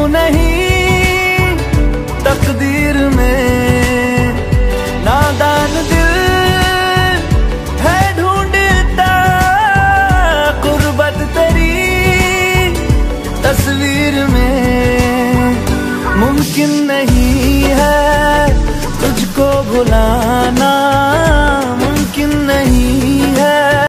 नहीं तकदीर में, नादान दिल है ढूंढता गुर्बत तेरी तस्वीर में। मुमकिन नहीं है तुझको भुलाना, मुमकिन नहीं